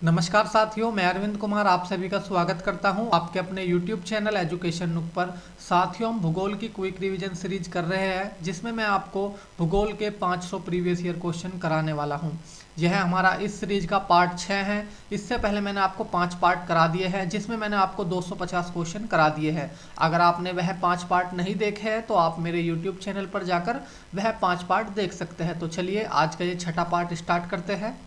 नमस्कार साथियों, मैं अरविंद कुमार आप सभी का स्वागत करता हूं आपके अपने YouTube चैनल एजुकेशन नुक पर। साथियों, हम भूगोल की क्विक रिवीजन सीरीज कर रहे हैं जिसमें मैं आपको भूगोल के 500 प्रीवियस ईयर क्वेश्चन कराने वाला हूं। यह हमारा इस सीरीज का पार्ट 6 है। इससे पहले मैंने आपको 5 पार्ट करा दिए हैं जिसमें मैंने आपको 250 क्वेश्चन करा दिए हैं। अगर आपने वह 5 पार्ट नहीं देखे हैं तो आप मेरे YouTube चैनल पर जाकर वह 5 पार्ट देख सकते हैं। तो चलिए आज का ये छठा पार्ट स्टार्ट करते हैं।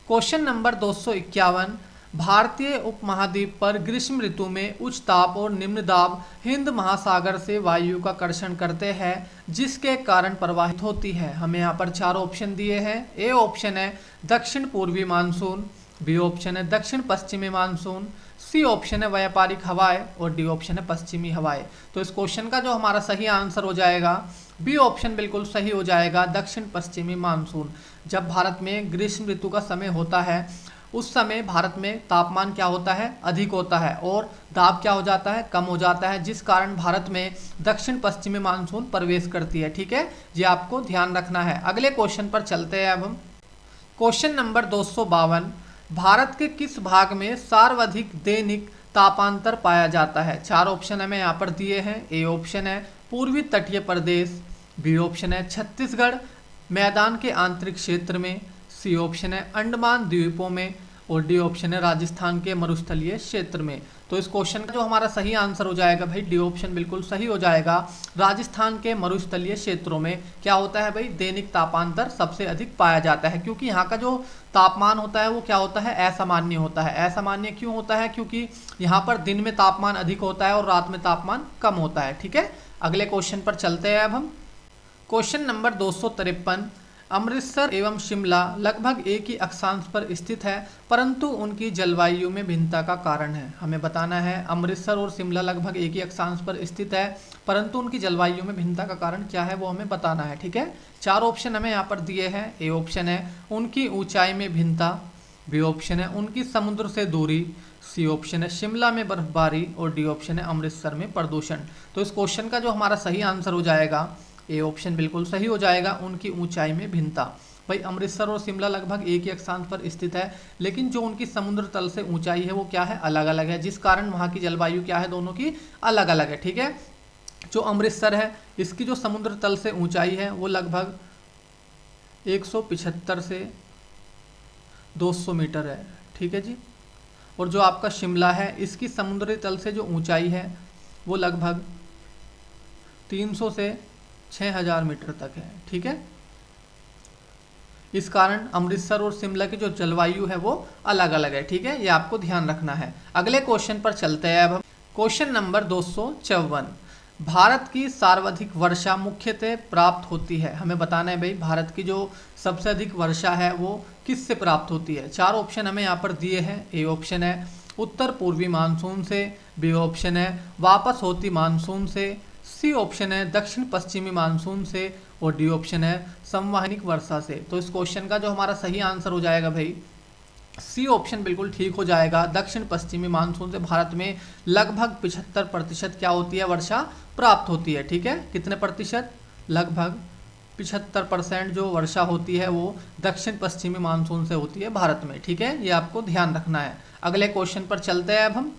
Question number 251। भारतीय उपमहाद्वीप पर ग्रीष्म ऋतु में उच्च ताप और निम्न दाब हिंद महासागर से वायु का कर्षण करते हैं जिसके कारण प्रवाहित होती है। हमें यहाँ पर 4 ऑप्शन दिए हैं। ए ऑप्शन है दक्षिण पूर्वी मानसून, बी ऑप्शन है दक्षिण पश्चिमी मानसून, सी ऑप्शन है व्यापारिक हवाएं और डी ऑप्शन है पश्चिमी हवाएं। तो इस क्वेश्चन का जो हमारा सही आंसर हो जाएगा बी ऑप्शन बिल्कुल सही हो जाएगा, दक्षिण पश्चिमी मानसून। जब भारत में ग्रीष्म ऋतु का समय होता है उस समय भारत में तापमान क्या होता है, अधिक होता है और दाब क्या हो जाता है, कम हो जाता है, जिस कारण भारत में दक्षिण पश्चिमी मानसून प्रवेश करती है। ठीक है, ये आपको ध्यान रखना है। अगले क्वेश्चन पर चलते हैं अब हम। Question number 252। भारत के किस भाग में सर्वाधिक दैनिक तापांतर पाया जाता है? 4 ऑप्शन हमें यहाँ पर दिए हैं। ए ऑप्शन है पूर्वी तटीय प्रदेश, बी ऑप्शन है छत्तीसगढ़ मैदान के आंतरिक क्षेत्र में, सी ऑप्शन है अंडमान द्वीपों में और डी ऑप्शन है राजस्थान के मरुस्थलीय क्षेत्र में। तो इस क्वेश्चन का जो हमारा सही आंसर हो जाएगा भाई डी ऑप्शन बिल्कुल सही हो जाएगा। राजस्थान के मरुस्थलीय क्षेत्रों में क्या होता है भाई, दैनिक तापांतर सबसे अधिक पाया जाता है क्योंकि यहाँ का जो तापमान होता है वो क्या होता है, असामान्य होता है। असामान्य क्यों होता है? क्योंकि यहाँ पर दिन में तापमान अधिक होता है और रात में तापमान कम होता है। ठीक है, अगले क्वेश्चन पर चलते हैं अब हम। Question number 253। अमृतसर एवं शिमला लगभग एक ही अक्षांश पर स्थित है परंतु उनकी जलवायु में भिन्नता का कारण है। हमें बताना है अमृतसर और शिमला लगभग एक ही अक्षांश पर स्थित है परंतु उनकी जलवायु में भिन्नता का कारण क्या है वो हमें बताना है। ठीक है, 4 ऑप्शन हमें यहाँ पर दिए हैं। ए ऑप्शन है उनकी ऊंचाई में भिन्नता, बी ऑप्शन है उनकी समुद्र से दूरी, सी ऑप्शन है शिमला में बर्फबारी और डी ऑप्शन है अमृतसर में प्रदूषण। तो इस क्वेश्चन का जो हमारा सही आंसर हो जाएगा ए ऑप्शन बिल्कुल सही हो जाएगा, उनकी ऊंचाई में भिन्नता। भाई अमृतसर और शिमला लगभग एक ही अक्षांश पर स्थित है लेकिन जो उनकी समुद्र तल से ऊंचाई है वो क्या है, अलग अलग है, जिस कारण वहाँ की जलवायु क्या है, दोनों की अलग अलग है। ठीक है, जो अमृतसर है इसकी जो समुद्र तल से ऊंचाई है वो लगभग 175 से 200 मीटर है। ठीक है जी, और जो आपका शिमला है इसकी समुद्री तल से जो ऊंचाई है वो लगभग 300 से 6000 मीटर तक है। ठीक है, इस कारण अमृतसर और शिमला की जो जलवायु है वो अलग अलग है। ठीक है, ये आपको ध्यान रखना है। अगले क्वेश्चन पर चलते हैं अब हम। Question number 254। भारत की सर्वाधिक वर्षा मुख्यतः प्राप्त होती है। हमें बताना है भाई भारत की जो सबसे अधिक वर्षा है वो किससे प्राप्त होती है। 4 ऑप्शन हमें यहाँ पर दिए हैं। ए ऑप्शन है उत्तर पूर्वी मानसून से, बी ऑप्शन है वापस होती मानसून से, सी ऑप्शन है दक्षिण पश्चिमी मानसून से और डी ऑप्शन है संवहनिक वर्षा से। तो इस क्वेश्चन का जो हमारा सही आंसर हो जाएगा भाई सी ऑप्शन बिल्कुल ठीक हो जाएगा, दक्षिण पश्चिमी मानसून से भारत में लगभग 75% क्या होती है, वर्षा प्राप्त होती है। ठीक है, कितने प्रतिशत? लगभग 75% जो वर्षा होती है वो दक्षिण पश्चिमी मानसून से होती है भारत में। ठीक है, ये आपको ध्यान रखना है। अगले क्वेश्चन पर चलते हैं अब हम।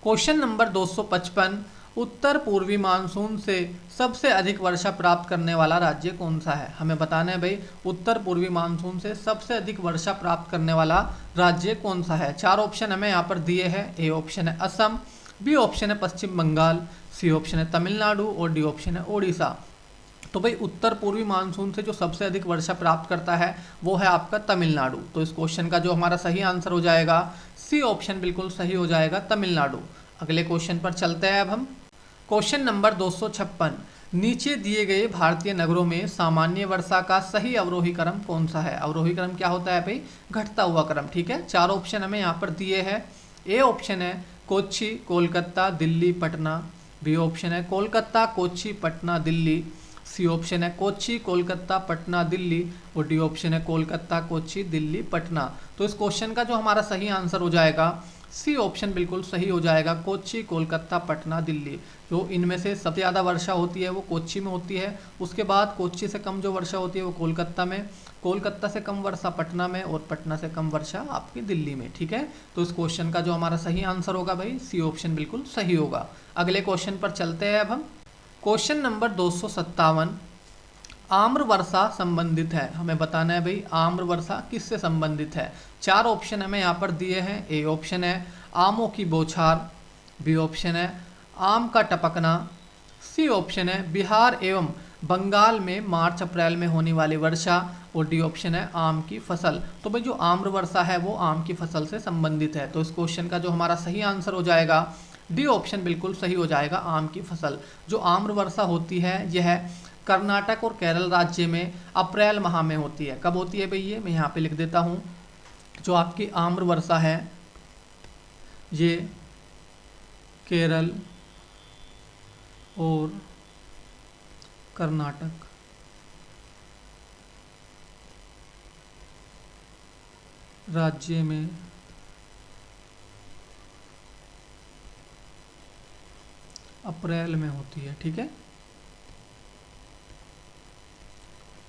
Question number 255। उत्तर पूर्वी मानसून से सबसे अधिक वर्षा प्राप्त करने वाला राज्य कौन सा है? हमें बताना है भाई उत्तर पूर्वी मानसून से सबसे अधिक वर्षा प्राप्त करने वाला राज्य कौन सा है। 4 ऑप्शन हमें यहाँ पर दिए हैं। ए ऑप्शन है असम, बी ऑप्शन है पश्चिम बंगाल, सी ऑप्शन है तमिलनाडु और डी ऑप्शन है ओडिशा। तो भाई उत्तर पूर्वी मानसून से जो सबसे अधिक वर्षा प्राप्त करता है वो है आपका तमिलनाडु। तो इस क्वेश्चन का जो हमारा सही आंसर हो जाएगा सी ऑप्शन बिल्कुल सही हो जाएगा, तमिलनाडु। अगले क्वेश्चन पर चलते हैं अब हम। Question number 256। नीचे दिए गए भारतीय नगरों में सामान्य वर्षा का सही अवरोही क्रम कौन सा है? अवरोही क्रम क्या होता है भाई, घटता हुआ क्रम। ठीक है, 4 ऑप्शन हमें यहाँ पर दिए हैं। ए ऑप्शन है कोच्चि, कोलकाता, दिल्ली, पटना, बी ऑप्शन है कोलकाता, कोच्चि, पटना, दिल्ली, सी ऑप्शन है कोच्चि, कोलकाता, पटना, दिल्ली। और डी ऑप्शन है कोलकाता, कोच्चि, दिल्ली, पटना। तो इस क्वेश्चन का जो हमारा सही आंसर हो जाएगा सी ऑप्शन बिल्कुल सही हो जाएगा, कोच्चि, कोलकाता, पटना, दिल्ली। जो इनमें से सबसे ज़्यादा वर्षा होती है वो कोच्चि में होती है, उसके बाद कोच्चि से कम जो वर्षा होती है वो कोलकाता में, कोलकाता से कम वर्षा पटना में, और पटना से कम वर्षा आपकी दिल्ली में। ठीक है, तो इस क्वेश्चन का जो हमारा सही आंसर होगा भाई सी ऑप्शन बिल्कुल सही होगा। अगले क्वेश्चन पर चलते हैं अब हम। क्वेश्चन नंबर 257, आम्र वर्षा संबंधित है। हमें बताना है भाई आम्र वर्षा किससे संबंधित है। 4 ऑप्शन हमें यहाँ पर दिए हैं। ए ऑप्शन है आमों की बौछार, बी ऑप्शन है आम का टपकना, सी ऑप्शन है बिहार एवं बंगाल में मार्च अप्रैल में होने वाली वर्षा, और डी ऑप्शन है आम की फसल। तो भाई जो आम्र वर्षा है वो आम की फसल से संबंधित है। तो इस क्वेश्चन का जो हमारा सही आंसर हो जाएगा डी ऑप्शन बिल्कुल सही हो जाएगा, आम की फसल। जो आम्र वर्षा होती है यह कर्नाटक और केरल राज्य में अप्रैल माह में होती है। कब होती है भाई ये मैं यहाँ पे लिख देता हूँ। जो आपकी आम्र वर्षा है ये केरल और कर्नाटक राज्य में अप्रैल में होती है। ठीक है,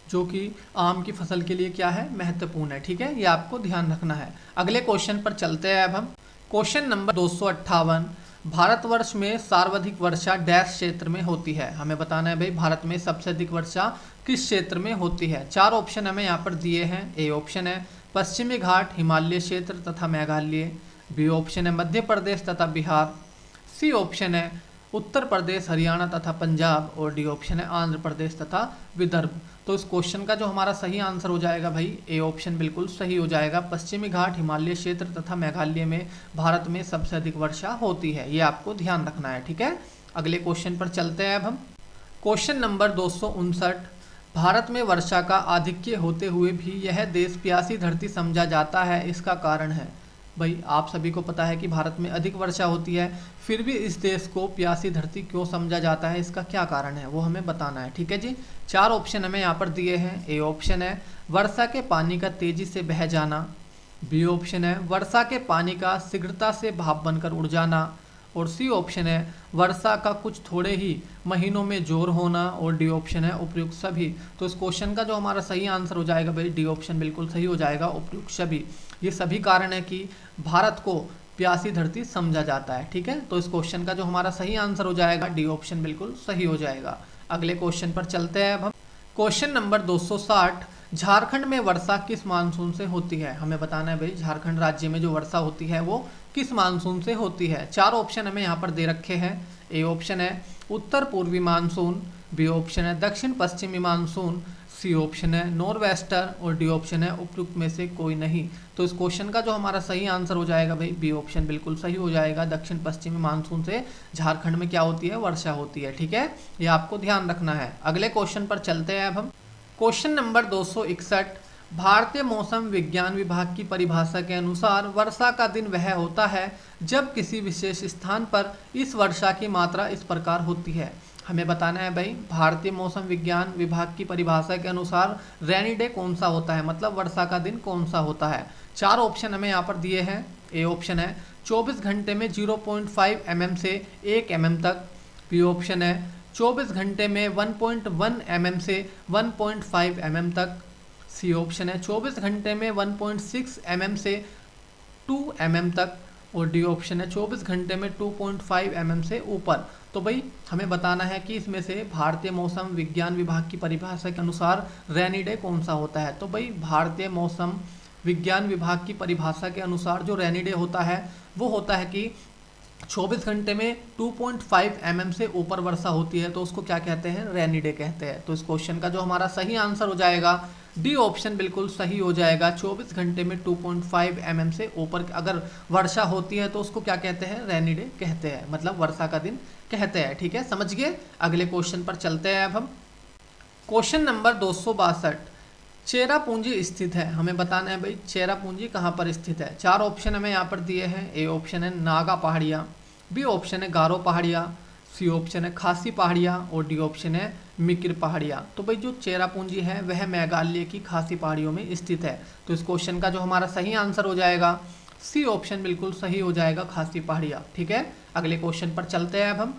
जो कि आम की फसल के लिए क्या है महत्वपूर्ण है। ठीक है, ये आपको ध्यान रखना है। अगले क्वेश्चन पर चलते हैं अब हम। क्वेश्चन नंबर 258, भारतवर्ष में सर्वाधिक वर्षा डैश क्षेत्र में होती है। हमें बताना है भाई भारत में सबसे अधिक वर्षा किस क्षेत्र में होती है। 4 ऑप्शन हमें यहाँ पर दिए हैं। ए ऑप्शन है पश्चिमी घाट, हिमालय क्षेत्र तथा मेघालय, बी ऑप्शन है मध्य प्रदेश तथा बिहार, सी ऑप्शन है उत्तर प्रदेश, हरियाणा तथा पंजाब, और डी ऑप्शन है आंध्र प्रदेश तथा विदर्भ। तो इस क्वेश्चन का जो हमारा सही आंसर हो जाएगा भाई ए ऑप्शन बिल्कुल सही हो जाएगा, पश्चिमी घाट, हिमालय क्षेत्र तथा मेघालय में भारत में सबसे अधिक वर्षा होती है। ये आपको ध्यान रखना है। ठीक है, अगले क्वेश्चन पर चलते हैं अब हम। क्वेश्चन नंबर 259, भारत में वर्षा का आधिक्य होते हुए भी यह देश प्यासी धरती समझा जाता है, इसका कारण है। भाई आप सभी को पता है कि भारत में अधिक वर्षा होती है, फिर भी इस देश को प्यासी धरती क्यों समझा जाता है, इसका क्या कारण है वो हमें बताना है। ठीक है जी, 4 ऑप्शन हमें यहाँ पर दिए हैं। ए ऑप्शन है वर्षा के पानी का तेजी से बह जाना, बी ऑप्शन है वर्षा के पानी का शीघ्रता से भाप बनकर उड़ जाना, और सी ऑप्शन है वर्षा का कुछ थोड़े ही महीनों में जोर होना, और डी ऑप्शन है उपयुक्त सभी। तो इस क्वेश्चन का जो हमारा सही आंसर हो जाएगा भाई डी ऑप्शन बिल्कुल सही हो जाएगा, उपयुक्त सभी। ये सभी कारण है कि भारत को प्यासी धरती समझा जाता है। ठीक है, तो इस क्वेश्चन का जो हमारा सही आंसर हो जाएगा डी ऑप्शन बिल्कुल सही हो जाएगा। अगले क्वेश्चन पर चलते हैं अब हम। क्वेश्चन नंबर 260, झारखंड में वर्षा किस मानसून से होती है। हमें बताना है भाई झारखंड राज्य में जो वर्षा होती है वो किस मानसून से होती है। 4 ऑप्शन हमें यहाँ पर दे रखे हैं। ए ऑप्शन है उत्तर पूर्वी मानसून, बी ऑप्शन है दक्षिण पश्चिमी मानसून, सी ऑप्शन है नॉर्थ वेस्टर, और डी ऑप्शन है उपयुक्त में से कोई नहीं। तो इस क्वेश्चन का जो हमारा सही आंसर हो जाएगा भाई बी ऑप्शन बिल्कुल सही हो जाएगा, दक्षिण पश्चिमी मानसून से झारखंड में क्या होती है वर्षा होती है। ठीक है, ये आपको ध्यान रखना है। अगले क्वेश्चन पर चलते हैं अब हम। क्वेश्चन नंबर 261, भारतीय मौसम विज्ञान विभाग की परिभाषा के अनुसार वर्षा का दिन वह होता है जब किसी विशेष स्थान पर इस वर्षा की मात्रा इस प्रकार होती है। हमें बताना है भाई भारतीय मौसम विज्ञान विभाग की परिभाषा के अनुसार रेनी डे कौन सा होता है, मतलब वर्षा का दिन कौन सा होता है। 4 ऑप्शन हमें यहाँ पर दिए हैं। ए ऑप्शन है 24 घंटे में 0.5 mm से 1 mm तक, बी ऑप्शन है 24 घंटे में 1.1 mm से 1.5 mm तक, सी ऑप्शन है 24 घंटे में 1.6 mm से 2 mm तक, और डी ऑप्शन है 24 घंटे में 2.5 mm से ऊपर। तो भाई हमें बताना है कि इसमें से भारतीय मौसम विज्ञान विभाग की परिभाषा के अनुसार रेनी डे कौन सा होता है। तो भाई भारतीय मौसम विज्ञान विभाग की परिभाषा के अनुसार जो रेनी डे होता है वो होता है कि 24 घंटे में 2.5 mm से ऊपर वर्षा होती है, तो उसको क्या कहते हैं रेनी डे कहते हैं। तो इस क्वेश्चन का जो हमारा सही आंसर हो जाएगा डी ऑप्शन बिल्कुल सही हो जाएगा, 24 घंटे में 2.5 mm से ऊपर अगर वर्षा होती है तो उसको क्या कहते हैं रेनी डे कहते हैं, मतलब वर्षा का दिन कहते हैं। ठीक है, समझ गए। अगले क्वेश्चन पर चलते हैं अब हम। क्वेश्चन नंबर 262, चेरापूंजी स्थित है। हमें बताना है भाई चेरापूंजी कहाँ पर स्थित है। 4 ऑप्शन हमें यहाँ पर दिए हैं। ए ऑप्शन है नागा पहाड़ियाँ, बी ऑप्शन है गारो पहाड़ियाँ, सी ऑप्शन है खासी पहाड़ियाँ और डी ऑप्शन है मिकिर पहाड़ियाँ। तो भाई जो चेरापूंजी है वह मेघालय की खासी पहाड़ियों में स्थित है। तो इस क्वेश्चन का जो हमारा सही आंसर हो जाएगा सी ऑप्शन बिल्कुल सही हो जाएगा, खासी पहाड़ियाँ। ठीक है, अगले क्वेश्चन पर चलते हैं अब हम।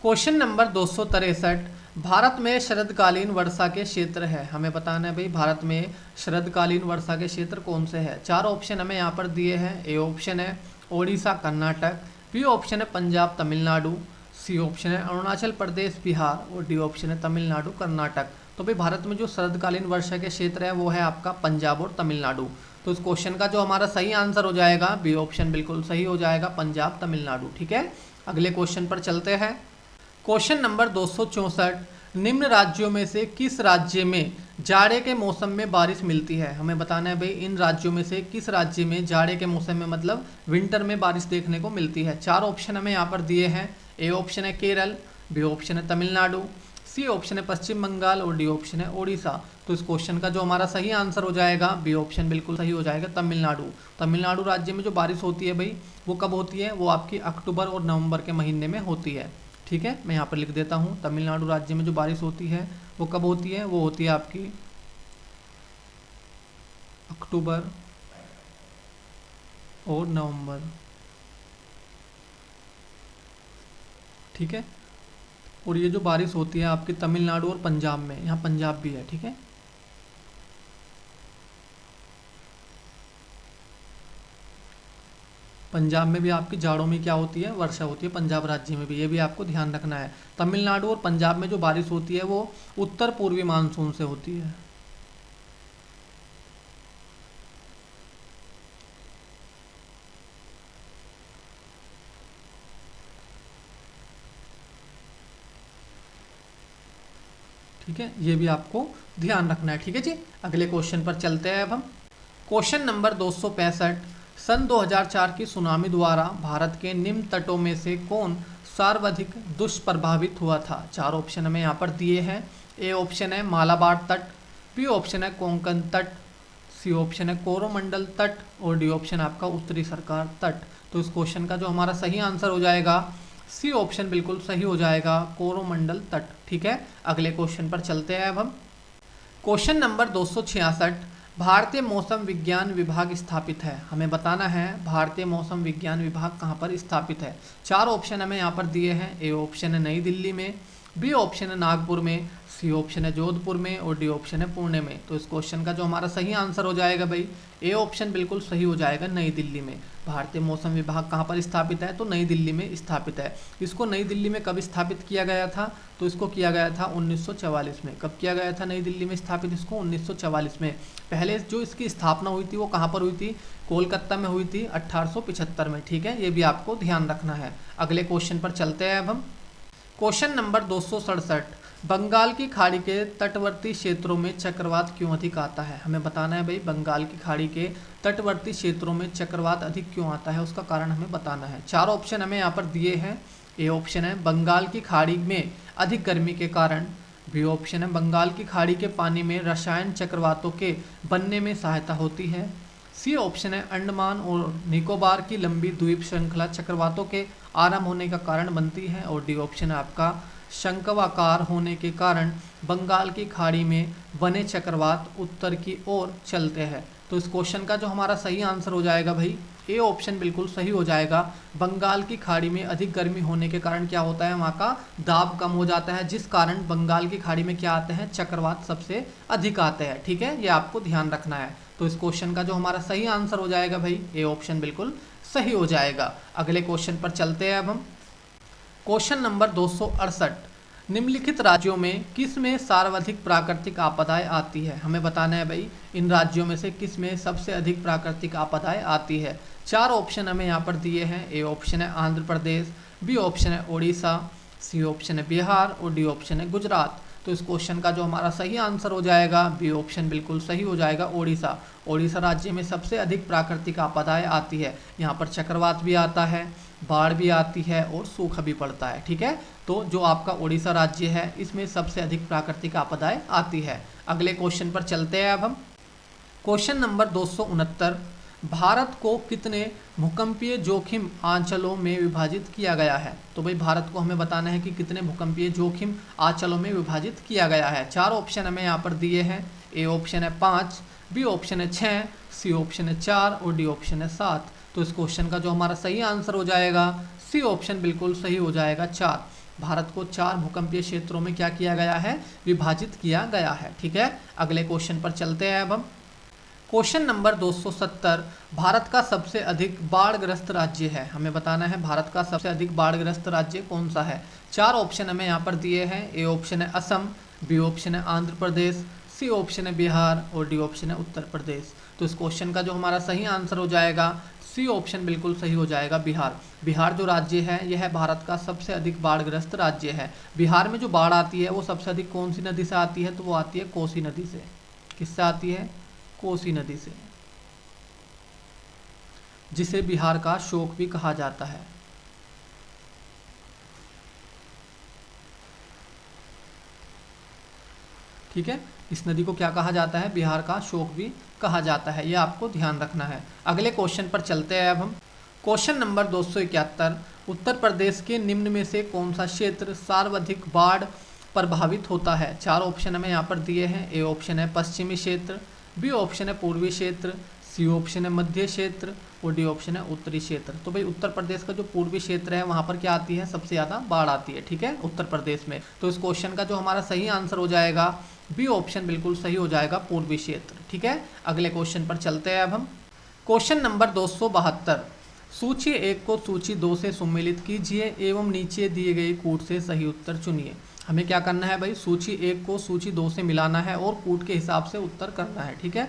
क्वेश्चन नंबर 263, भारत में शरदकालीन वर्षा के क्षेत्र है। हमें बताना है भाई भारत में शरदकालीन वर्षा के क्षेत्र कौन से हैं। चार ऑप्शन हमें यहाँ पर दिए हैं। ए ऑप्शन है ओडिशा कर्नाटक, बी ऑप्शन है पंजाब तमिलनाडु, सी ऑप्शन है अरुणाचल प्रदेश बिहार और डी ऑप्शन है तमिलनाडु कर्नाटक। तो भाई भारत में जो शरदकालीन वर्षा के क्षेत्र है वो है आपका पंजाब और तमिलनाडु। तो इस क्वेश्चन का जो हमारा सही आंसर हो जाएगा बी ऑप्शन बिल्कुल सही हो जाएगा, पंजाब तमिलनाडु। ठीक है, अगले क्वेश्चन पर चलते हैं। क्वेश्चन नंबर 264, निम्न राज्यों में से किस राज्य में जाड़े के मौसम में बारिश मिलती है। हमें बताना है भाई इन राज्यों में से किस राज्य में जाड़े के मौसम में मतलब विंटर में बारिश देखने को मिलती है। चार ऑप्शन हमें यहाँ पर दिए हैं। ए ऑप्शन है केरल, बी ऑप्शन है तमिलनाडु, सी ऑप्शन है पश्चिम बंगाल और डी ऑप्शन है ओडिशा। तो इस क्वेश्चन का जो हमारा सही आंसर हो जाएगा बी ऑप्शन बिल्कुल सही हो जाएगा, तमिलनाडु। तमिलनाडु राज्य में जो बारिश होती है भाई वो कब होती है, वो आपकी अक्टूबर और नवंबर के महीने में होती है। ठीक है, मैं यहाँ पर लिख देता हूँ, तमिलनाडु राज्य में जो बारिश होती है वो कब होती है, वो होती है आपकी अक्टूबर और नवंबर। ठीक है, और ये जो बारिश होती है आपकी तमिलनाडु और पंजाब में, यहाँ पंजाब भी है। ठीक है, पंजाब में भी आपकी जाड़ों में क्या होती है, वर्षा होती है, पंजाब राज्य में भी, ये भी आपको ध्यान रखना है। तमिलनाडु और पंजाब में जो बारिश होती है वो उत्तर पूर्वी मानसून से होती है। ठीक है, ये भी आपको ध्यान रखना है। ठीक है जी, अगले क्वेश्चन पर चलते हैं अब हम। क्वेश्चन नंबर 265, सन 2004 की सुनामी द्वारा भारत के निम्न तटों में से कौन सर्वाधिक दुष्प्रभावित हुआ था। चार ऑप्शन हमें यहाँ पर दिए हैं। ए ऑप्शन है मालाबार तट, बी ऑप्शन है कोंकण तट, सी ऑप्शन है कोरोमंडल तट और डी ऑप्शन आपका उत्तरी सरकार तट। तो इस क्वेश्चन का जो हमारा सही आंसर हो जाएगा सी ऑप्शन बिल्कुल सही हो जाएगा, कोरोमंडल तट। ठीक है, अगले क्वेश्चन पर चलते हैं अब हम। क्वेश्चन नंबर 266, भारतीय मौसम विज्ञान विभाग स्थापित है। हमें बताना है भारतीय मौसम विज्ञान विभाग कहाँ पर स्थापित है। चार ऑप्शन हमें यहाँ पर दिए हैं। ए ऑप्शन है नई दिल्ली में, बी ऑप्शन है नागपुर में, सी ऑप्शन है जोधपुर में और डी ऑप्शन है पुणे में। तो इस क्वेश्चन का जो हमारा सही आंसर हो जाएगा भाई ए ऑप्शन बिल्कुल सही हो जाएगा, नई दिल्ली में। भारतीय मौसम विभाग कहाँ पर स्थापित है, तो नई दिल्ली में स्थापित है। इसको नई दिल्ली में कब स्थापित किया गया था, तो इसको किया गया था 1944 में। कब किया गया था नई दिल्ली में स्थापित इसको, 1944 में। पहले जो इसकी स्थापना हुई थी वो कहाँ पर हुई थी, कोलकाता में हुई थी 1875 में। ठीक है, ये भी आपको ध्यान रखना है। अगले क्वेश्चन पर चलते हैं अब हम। क्वेश्चन नंबर 267, बंगाल की खाड़ी के तटवर्ती क्षेत्रों में चक्रवात क्यों अधिक आता है। हमें बताना है भाई बंगाल की खाड़ी के तटवर्ती क्षेत्रों में चक्रवात अधिक क्यों आता है, उसका कारण हमें बताना है। चार ऑप्शन हमें यहाँ पर दिए हैं। ए ऑप्शन है बंगाल की खाड़ी में अधिक गर्मी के कारण, बी ऑप्शन है बंगाल की खाड़ी के पानी में रसायन चक्रवातों के बनने में सहायता होती है, सी ऑप्शन है अंडमान और निकोबार की लंबी द्वीप श्रृंखला चक्रवातों के आरंभ होने का कारण बनती है और डी ऑप्शन है आपका शंक्वाकार होने के कारण बंगाल की खाड़ी में बने चक्रवात उत्तर की ओर चलते हैं। तो इस क्वेश्चन का जो हमारा सही आंसर हो जाएगा भाई ए ऑप्शन बिल्कुल सही हो जाएगा। बंगाल की खाड़ी में अधिक गर्मी होने के कारण क्या होता है, वहाँ का दाब कम हो जाता है, जिस कारण बंगाल की खाड़ी में क्या आते हैं, चक्रवात सबसे अधिक आते हैं। ठीक है, ये आपको ध्यान रखना है। तो इस क्वेश्चन का जो हमारा सही आंसर हो जाएगा भाई ए ऑप्शन बिल्कुल सही हो जाएगा। अगले क्वेश्चन पर चलते हैं अब हम। क्वेश्चन नंबर 268, निम्नलिखित राज्यों में किस में सर्वाधिक प्राकृतिक आपदाएं आती है। हमें बताना है भाई इन राज्यों में से किस में सबसे अधिक प्राकृतिक आपदाएं आती है। चार ऑप्शन हमें यहाँ पर दिए हैं। ए ऑप्शन है आंध्र प्रदेश, बी ऑप्शन है ओडिशा, सी ऑप्शन है बिहार और डी ऑप्शन है गुजरात। तो इस क्वेश्चन का जो हमारा सही आंसर हो जाएगा बी ऑप्शन बिल्कुल सही हो जाएगा, ओडिशा। ओडिशा राज्य में सबसे अधिक प्राकृतिक आपदाएं आती है। यहाँ पर चक्रवात भी आता है, बाढ़ भी आती है और सूखा भी पड़ता है। ठीक है, तो जो आपका ओडिशा राज्य है इसमें सबसे अधिक प्राकृतिक आपदाएं आती है। अगले क्वेश्चन पर चलते हैं अब हम। क्वेश्चन नंबर 269, भारत को कितने भूकंपीय जोखिम आंचलों में विभाजित किया गया है? तो भाई भारत को हमें बताना है कि कितने भूकंपीय जोखिम आंचलों में विभाजित किया गया है। 4 ऑप्शन हमें यहाँ पर दिए हैं। ए ऑप्शन है 5, बी ऑप्शन है 6, सी ऑप्शन है 4 और डी ऑप्शन है 7। तो इस क्वेश्चन का जो हमारा सही आंसर हो जाएगा सी ऑप्शन बिल्कुल सही हो जाएगा 4। भारत को 4 भूकंपीय क्षेत्रों में क्या किया गया है? विभाजित किया गया है। ठीक है, अगले क्वेश्चन पर चलते हैं अब हम। क्वेश्चन नंबर 270, भारत का सबसे अधिक बाढ़ग्रस्त राज्य है। हमें बताना है भारत का सबसे अधिक बाढ़ग्रस्त राज्य कौन सा है। 4 ऑप्शन हमें यहाँ पर दिए हैं। ए ऑप्शन है असम, बी ऑप्शन है आंध्र प्रदेश, सी ऑप्शन है बिहार और डी ऑप्शन है उत्तर प्रदेश। तो इस क्वेश्चन का जो हमारा सही आंसर हो जाएगा सी ऑप्शन बिल्कुल सही हो जाएगा, बिहार। बिहार जो राज्य है यह भारत का सबसे अधिक बाढ़ग्रस्त राज्य है। बिहार में जो बाढ़ आती है वो सबसे अधिक कौन सी नदी से आती है? तो वो आती है कोसी नदी से। किससे आती है? कोसी नदी से, जिसे बिहार का शोक भी कहा जाता है। ठीक है, इस नदी को क्या कहा जाता है? बिहार का शोक भी कहा जाता है। यह आपको ध्यान रखना है। अगले क्वेश्चन पर चलते हैं अब हम। क्वेश्चन नंबर 271, उत्तर प्रदेश के निम्न में से कौन सा क्षेत्र सर्वाधिक बाढ़ प्रभावित होता है? 4 ऑप्शन हमें यहाँ पर दिए हैं। ए ऑप्शन है पश्चिमी क्षेत्र, बी ऑप्शन है पूर्वी क्षेत्र, सी ऑप्शन है मध्य क्षेत्र और डी ऑप्शन है उत्तरी क्षेत्र। तो भाई उत्तर प्रदेश का जो पूर्वी क्षेत्र है वहाँ पर क्या आती है? सबसे ज़्यादा बाढ़ आती है। ठीक है, उत्तर प्रदेश में। तो इस क्वेश्चन का जो हमारा सही आंसर हो जाएगा बी ऑप्शन बिल्कुल सही हो जाएगा, पूर्वी क्षेत्र। ठीक है, अगले क्वेश्चन पर चलते हैं अब हम। क्वेश्चन नंबर 272, सूची 1 को सूची 2 से सम्मिलित कीजिए एवं नीचे दिए गए कूट से सही उत्तर चुनिए। हमें क्या करना है भाई? सूची 1 को सूची 2 से मिलाना है और कूट के हिसाब से उत्तर करना है। ठीक है,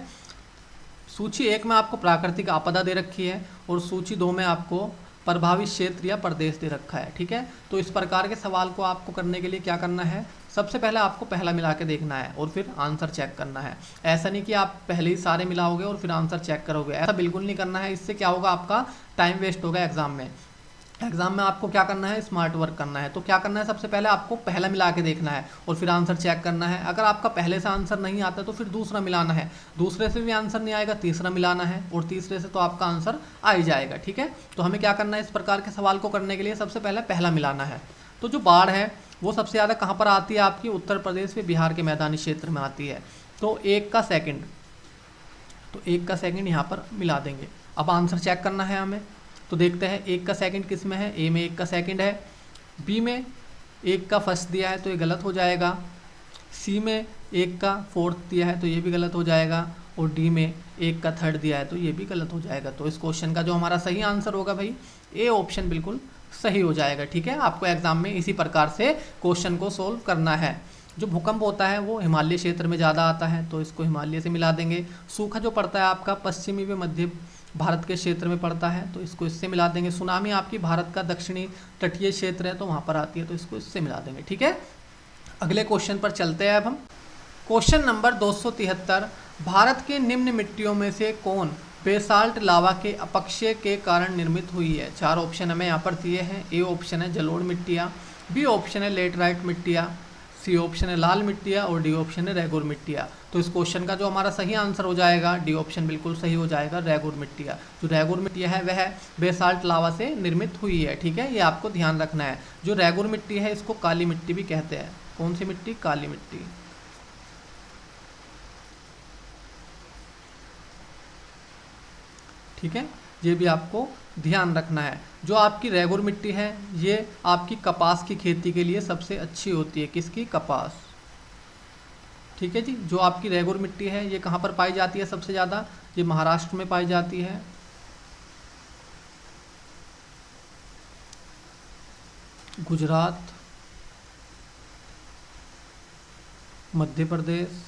सूची 1 में आपको प्राकृतिक आपदा दे रखी है और सूची 2 में आपको प्रभावित क्षेत्र या प्रदेश दे रखा है। ठीक है, तो इस प्रकार के सवाल को आपको करने के लिए क्या करना है? सबसे पहले आपको पहला मिला के देखना है और फिर आंसर चेक करना है। ऐसा नहीं कि आप पहले ही सारे मिलाओगे और फिर आंसर चेक करोगे, ऐसा बिल्कुल नहीं करना है। इससे क्या होगा? आपका टाइम वेस्ट होगा एग्जाम में। एग्जाम में आपको क्या करना है? स्मार्ट वर्क करना है। तो क्या करना है? सबसे पहले आपको पहला मिला के देखना है और फिर आंसर चेक करना है। अगर आपका पहले से आंसर नहीं आता तो फिर दूसरा मिलाना है, दूसरे से भी आंसर नहीं आएगा तीसरा मिलाना है और तीसरे से तो आपका आंसर आ ही जाएगा। ठीक है, तो हमें क्या करना है? इस प्रकार के सवाल को करने के लिए सबसे पहले पहला मिलाना है। तो जो बाढ़ है वो सबसे ज़्यादा कहाँ पर आती है? आपकी उत्तर प्रदेश में बिहार के मैदानी क्षेत्र में आती है। तो 1 का सेकेंड, तो 1 का सेकेंड यहाँ पर मिला देंगे। अब आंसर चेक करना है हमें, तो देखते हैं 1 का सेकंड किस में है। ए में 1 का सेकंड है, बी में 1 का फर्स्ट दिया है तो ये गलत हो जाएगा, सी में 1 का फोर्थ दिया है तो ये भी गलत हो जाएगा और डी में 1 का थर्ड दिया है तो ये भी गलत हो जाएगा। तो इस क्वेश्चन का जो हमारा सही आंसर होगा भाई ए ऑप्शन बिल्कुल सही हो जाएगा। ठीक है, आपको एग्जाम में इसी प्रकार से क्वेश्चन को सोल्व करना है। जो भूकंप होता है वो हिमालय क्षेत्र में ज़्यादा आता है तो इसको हिमालय से मिला देंगे। सूखा जो पड़ता है आपका पश्चिमी व मध्य भारत के क्षेत्र में पड़ता है तो इसको इससे मिला देंगे। सुनामी आपकी भारत का दक्षिणी तटीय क्षेत्र है तो वहाँ पर आती है तो इसको इससे मिला देंगे। ठीक है, अगले क्वेश्चन पर चलते हैं अब हम। क्वेश्चन नंबर 273, भारत के निम्न मिट्टियों में से कौन बेसाल्ट लावा के अपक्षय के कारण निर्मित हुई है? 4 ऑप्शन हमें यहाँ पर दिए हैं। ए ऑप्शन है जलोढ़ मिट्टियाँ, बी ऑप्शन है लेटराइट मिट्टियाँ, सी ऑप्शन है लाल मिट्टियाँ और डी ऑप्शन है रेगुर मिट्टियाँ। तो इस क्वेश्चन का जो हमारा सही आंसर हो जाएगा डी ऑप्शन बिल्कुल सही हो जाएगा, रेगुर मिट्टियाँ। जो रेगुर मिट्टियाँ है वह बेसाल्ट लावा से निर्मित हुई है। ठीक है, ये आपको ध्यान रखना है। जो रेगुर मिट्टी है इसको काली मिट्टी भी कहते हैं। कौन सी मिट्टी? काली मिट्टी। ठीक है, ये भी आपको ध्यान रखना है। जो आपकी रेगुर मिट्टी है ये आपकी कपास की खेती के लिए सबसे अच्छी होती है। किसकी? कपास। ठीक है जी, जो आपकी रेगुर मिट्टी है ये कहाँ पर पाई जाती है सबसे ज़्यादा? ये महाराष्ट्र में पाई जाती है, गुजरात, मध्य प्रदेश,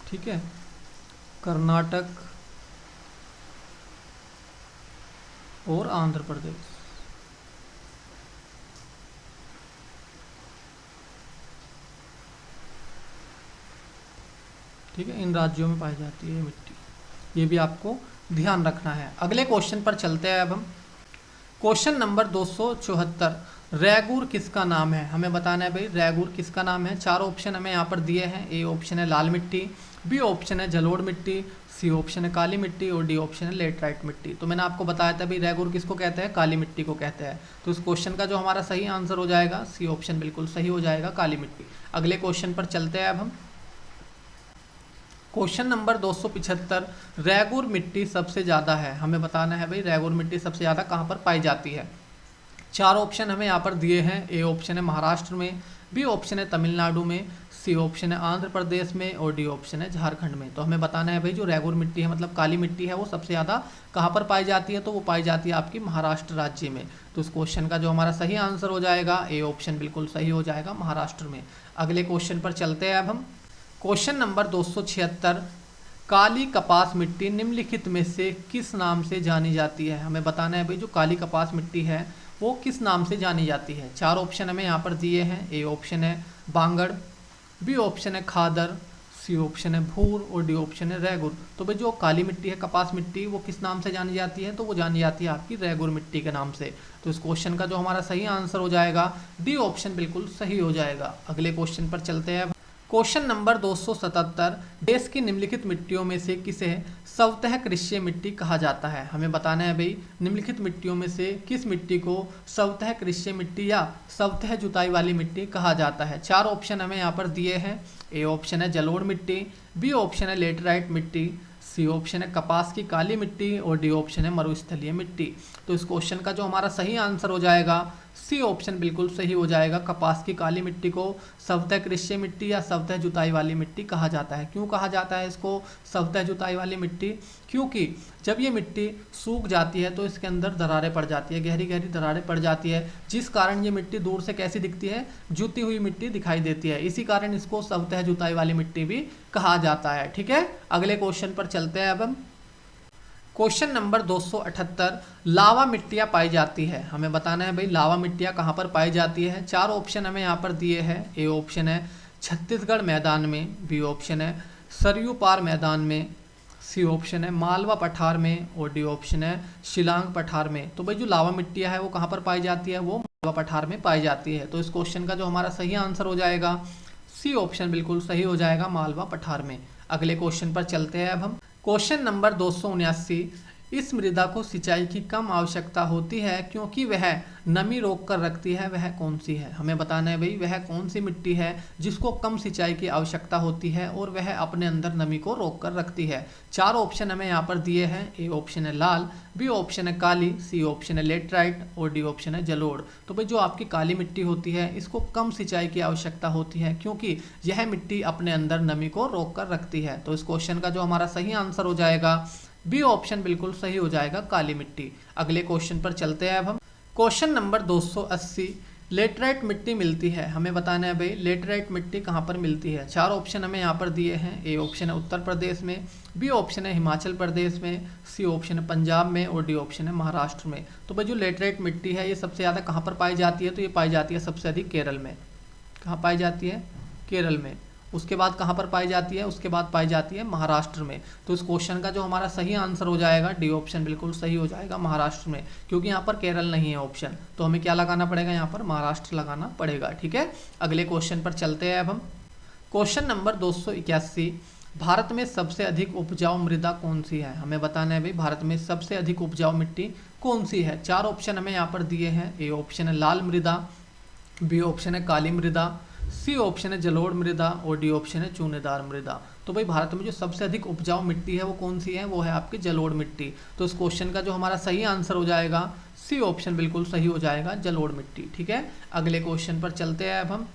ठीक है, कर्नाटक और आंध्र प्रदेश। ठीक है, इन राज्यों में पाई जाती है मिट्टी। ये भी आपको ध्यान रखना है। अगले क्वेश्चन पर चलते हैं अब हम। क्वेश्चन नंबर 274, रैगुर किसका नाम है? हमें बताना है भाई रैगुर किसका नाम है। चार ऑप्शन हमें यहाँ पर दिए हैं। ए ऑप्शन है लाल मिट्टी, बी ऑप्शन है जलोढ़ मिट्टी, सी ऑप्शन है काली मिट्टी और डी ऑप्शन है लेटराइट मिट्टी। तो मैंने आपको बताया था भाई रैगुर किसको कहते हैं? काली मिट्टी को कहते हैं। तो इस क्वेश्चन का जो हमारा सही आंसर हो जाएगा सी ऑप्शन बिल्कुल सही हो जाएगा, काली मिट्टी। अगले क्वेश्चन पर चलते हैं अब हम। क्वेश्चन नंबर 275, रैगुर मिट्टी सबसे ज़्यादा है। हमें बताना है भाई रैगुर मिट्टी सबसे ज़्यादा कहाँ पर पाई जाती है। चार ऑप्शन हमें यहाँ पर दिए हैं। ए ऑप्शन है महाराष्ट्र में, बी ऑप्शन है तमिलनाडु में, सी ऑप्शन है आंध्र प्रदेश में और डी ऑप्शन है झारखंड में। तो हमें बताना है भाई जो रैगुर मिट्टी है मतलब काली मिट्टी है वो सबसे ज़्यादा कहाँ पर पाई जाती है? तो वो पाई जाती है आपकी महाराष्ट्र राज्य में। तो इस क्वेश्चन का जो हमारा सही आंसर हो जाएगा ए ऑप्शन बिल्कुल सही हो जाएगा, महाराष्ट्र में। अगले क्वेश्चन पर चलते हैं अब हम। क्वेश्चन नंबर 276, काली कपास मिट्टी निम्नलिखित में से किस नाम से जानी जाती है? हमें बताना है भाई जो काली कपास मिट्टी है वो किस नाम से जानी जाती है। चार ऑप्शन हमें यहाँ पर दिए हैं। ए ऑप्शन है बांगड़, बी ऑप्शन है खादर, सी ऑप्शन है भूर और डी ऑप्शन है रैगुर। तो भाई जो काली मिट्टी है कपास मिट्टी वो किस नाम से जानी जाती है? तो वो जानी जाती है आपकी रैगुर मिट्टी के नाम से। तो इस क्वेश्चन का जो हमारा सही आंसर हो जाएगा डी ऑप्शन बिल्कुल सही हो जाएगा। अगले क्वेश्चन पर चलते हैं। क्वेश्चन नंबर 277, देश की निम्नलिखित मिट्टियों में से किसे स्वतः कृषि मिट्टी कहा जाता है? हमें बताना है भाई निम्नलिखित मिट्टियों में से किस मिट्टी को स्वतः कृषि मिट्टी या स्वतः जुताई वाली मिट्टी कहा जाता है। चार ऑप्शन हमें यहाँ पर दिए हैं। ए ऑप्शन है जलोढ़ मिट्टी, बी ऑप्शन है लेटराइट मिट्टी, सी ऑप्शन है कपास की काली मिट्टी और डी ऑप्शन है मरुस्थलीय मिट्टी। तो इस क्वेश्चन का जो हमारा सही आंसर हो जाएगा सी ऑप्शन बिल्कुल सही हो जाएगा। कपास की काली मिट्टी को स्वतः कृषि मिट्टी या स्वतः जुताई वाली मिट्टी कहा जाता है। क्यों कहा जाता है इसको स्वतः जुताई वाली मिट्टी? क्योंकि जब ये मिट्टी सूख जाती है तो इसके अंदर दरारें पड़ जाती है, गहरी गहरी दरारें पड़ जाती है, जिस कारण ये मिट्टी दूर से कैसी दिखती है? जुती हुई मिट्टी दिखाई देती है। इसी कारण इसको स्वतः जुताई वाली मिट्टी भी कहा जाता है। ठीक है, अगले क्वेश्चन पर चलते हैं अब हम। क्वेश्चन नंबर 278, लावा मिट्टियाँ पाई जाती है। हमें बताना है भाई लावा मिट्टियाँ कहाँ पर पाई जाती है। चार ऑप्शन हमें यहाँ पर दिए हैं। ए ऑप्शन है छत्तीसगढ़ मैदान में, बी ऑप्शन है सरयू पार मैदान में, सी ऑप्शन है मालवा पठार में और डी ऑप्शन है शिलांग पठार में। तो भाई जो लावा मिट्टियाँ है वो कहाँ पर पाई जाती है? वो मालवा पठार में पाई जाती है। तो इस क्वेश्चन का जो हमारा सही आंसर हो जाएगा सी ऑप्शन बिल्कुल सही हो जाएगा, मालवा पठार में। अगले क्वेश्चन पर चलते हैं अब हम। क्वेश्चन नंबर 279, इस मृदा को सिंचाई की कम आवश्यकता होती है क्योंकि वह नमी रोक कर रखती है, वह कौन सी है? हमें बताना है भाई वह कौन सी मिट्टी है जिसको कम सिंचाई की आवश्यकता होती है और वह अपने अंदर नमी को रोक कर रखती है। चार ऑप्शन हमें यहाँ पर दिए हैं। ए ऑप्शन है लाल, बी ऑप्शन है काली, सी ऑप्शन है लेटराइट और डी ऑप्शन है जलोढ़। तो भाई जो आपकी काली मिट्टी होती है इसको कम सिंचाई की आवश्यकता होती है क्योंकि यह मिट्टी अपने अंदर नमी को रोक कर रखती है। तो इस क्वेश्चन का जो हमारा सही आंसर हो जाएगा बी ऑप्शन बिल्कुल सही हो जाएगा, काली मिट्टी। अगले क्वेश्चन पर चलते हैं अब हम। क्वेश्चन नंबर 280, लेटराइट मिट्टी मिलती है। हमें बताना है भाई लेटराइट मिट्टी कहाँ पर मिलती है। चार ऑप्शन हमें यहाँ पर दिए हैं। ए ऑप्शन है उत्तर प्रदेश में, बी ऑप्शन है हिमाचल प्रदेश में, सी ऑप्शन है पंजाब में और डी ऑप्शन है महाराष्ट्र में। तो भाई जो लेटराइट मिट्टी है ये सबसे ज़्यादा कहाँ पर पाई जाती है? तो ये पाई जाती है सबसे अधिक केरल में। कहाँ पाई जाती है? केरल में। उसके बाद कहाँ पर पाई जाती है? उसके बाद पाई जाती है महाराष्ट्र में। तो इस क्वेश्चन का जो हमारा सही आंसर हो जाएगा डी ऑप्शन बिल्कुल सही हो जाएगा, महाराष्ट्र में। क्योंकि यहाँ पर केरल नहीं है ऑप्शन, तो हमें क्या लगाना पड़ेगा? यहाँ पर महाराष्ट्र लगाना पड़ेगा। ठीक है, अगले क्वेश्चन पर चलते हैं अब हम। क्वेश्चन नंबर 281, भारत में सबसे अधिक उपजाऊ मृदा कौन सी है? हमें बताना है भाई भारत में सबसे अधिक उपजाऊ मिट्टी कौन सी है। चार ऑप्शन हमें यहाँ पर दिए हैं। ए ऑप्शन है लाल मृदा, बी ऑप्शन है काली मृदा, सी ऑप्शन है जलोढ़ मृदा और डी ऑप्शन है चूनेदार मृदा। तो भाई भारत में जो सबसे अधिक उपजाऊ मिट्टी है वो कौन सी है? वो है आपकी जलोढ़ मिट्टी। तो इस क्वेश्चन का जो हमारा सही आंसर हो जाएगा सी ऑप्शन बिल्कुल सही हो जाएगा, जलोढ़ मिट्टी। ठीक है, अगले क्वेश्चन पर चलते हैं अब हम।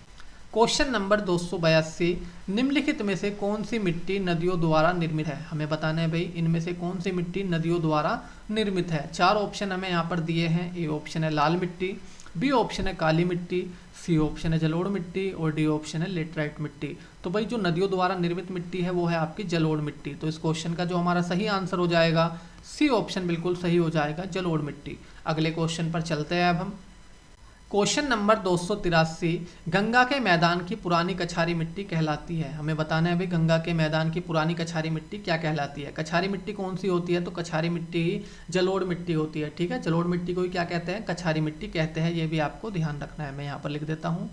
क्वेश्चन नंबर 282, निम्नलिखित में से कौन सी मिट्टी नदियों द्वारा निर्मित है? हमें बताना है भाई इनमें से कौन सी मिट्टी नदियों द्वारा निर्मित है। चार ऑप्शन हमें यहाँ पर दिए हैं। ए ऑप्शन है लाल मिट्टी, बी ऑप्शन है काली मिट्टी, सी ऑप्शन है जलोढ़ मिट्टी और डी ऑप्शन है लेटराइट मिट्टी। तो भाई जो नदियों द्वारा निर्मित मिट्टी है वो है आपकी जलोढ़ मिट्टी। तो इस क्वेश्चन का जो हमारा सही आंसर हो जाएगा सी ऑप्शन बिल्कुल सही हो जाएगा, जलोढ़ मिट्टी। अगले क्वेश्चन पर चलते हैं अब हम। क्वेश्चन नंबर 283, गंगा के मैदान की पुरानी कछारी मिट्टी कहलाती है। हमें बताना है भाई गंगा के मैदान की पुरानी कछारी मिट्टी क्या कहलाती है। कछारी मिट्टी कौन सी होती है, तो कछारी मिट्टी ही जलोढ़ मिट्टी होती है। ठीक है, जलोढ़ मिट्टी को ही क्या कहते हैं, कछारी मिट्टी कहते हैं। ये भी आपको ध्यान रखना है, मैं यहाँ पर लिख देता हूँ।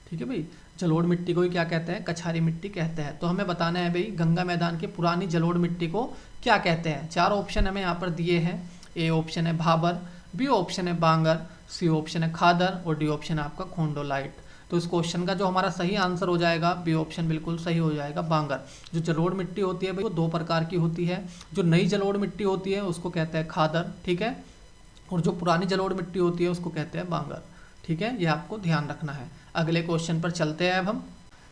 ठीक है भाई, जलोढ़ मिट्टी को ही क्या कहते हैं, कछारी मिट्टी कहते हैं। तो हमें बताना है भाई गंगा मैदान की पुरानी जलोढ़ मिट्टी को क्या कहते हैं। 4 ऑप्शन हमें यहाँ पर दिए हैं। ए ऑप्शन है भाबर, बी ऑप्शन है बांगर, सी ऑप्शन है खादर और डी ऑप्शन है आपका खोंडोलाइट। तो इस क्वेश्चन का जो हमारा सही आंसर हो जाएगा बी ऑप्शन बिल्कुल सही हो जाएगा, बांगर। जो जलोढ़ मिट्टी होती है भाई वो 2 प्रकार की होती है। जो नई जलोढ़ मिट्टी होती है उसको कहते हैं खादर, ठीक है, और जो पुरानी जलोढ़ मिट्टी होती है उसको कहते हैं बांगर। ठीक है, ये आपको ध्यान रखना है। अगले क्वेश्चन पर चलते हैं अब हम।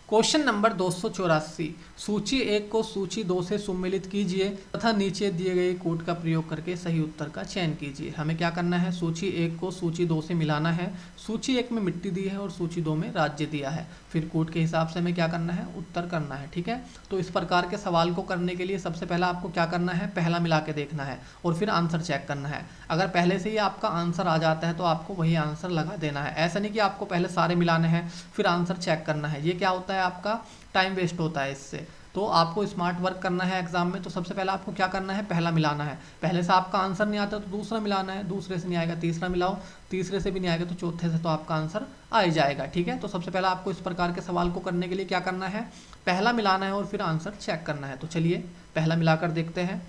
क्वेश्चन नंबर 284, सूची 1 को सूची 2 से सम्मिलित कीजिए तथा नीचे दिए गए कोड का प्रयोग करके सही उत्तर का चयन कीजिए। हमें क्या करना है, सूची 1 को सूची 2 से मिलाना है। सूची 1 में मिट्टी दी है और सूची 2 में राज्य दिया है। फिर कोड के हिसाब से हमें क्या करना है, उत्तर करना है। ठीक है, तो इस प्रकार के सवाल को करने के लिए सबसे पहला आपको क्या करना है, पहला मिला के देखना है और फिर आंसर चेक करना है। अगर पहले से ही आपका आंसर आ जाता है तो आपको वही आंसर लगा देना है। ऐसा नहीं कि आपको पहले सारे मिलाने हैं फिर आंसर चेक करना है। ये क्या होता है, आपका टाइम वेस्ट होता है इससे। तो आपको स्मार्ट वर्क करना है एग्जाम में। तो सबसे पहले आपको क्या करना है, पहला मिलाना है। पहले से आपका आंसर नहीं आता तो दूसरा मिलाना है, दूसरे से नहीं आएगा तीसरा मिलाओ, तीसरे से भी नहीं आएगा तो चौथे से तो आपका आंसर आ ही जाएगा। ठीक है, तो सबसे पहले आपको इस प्रकार के सवाल को करने के लिए क्या करना है, पहला मिलाना है और फिर आंसर चेक करना है। तो चलिए पहला मिलाकर देखते हैं।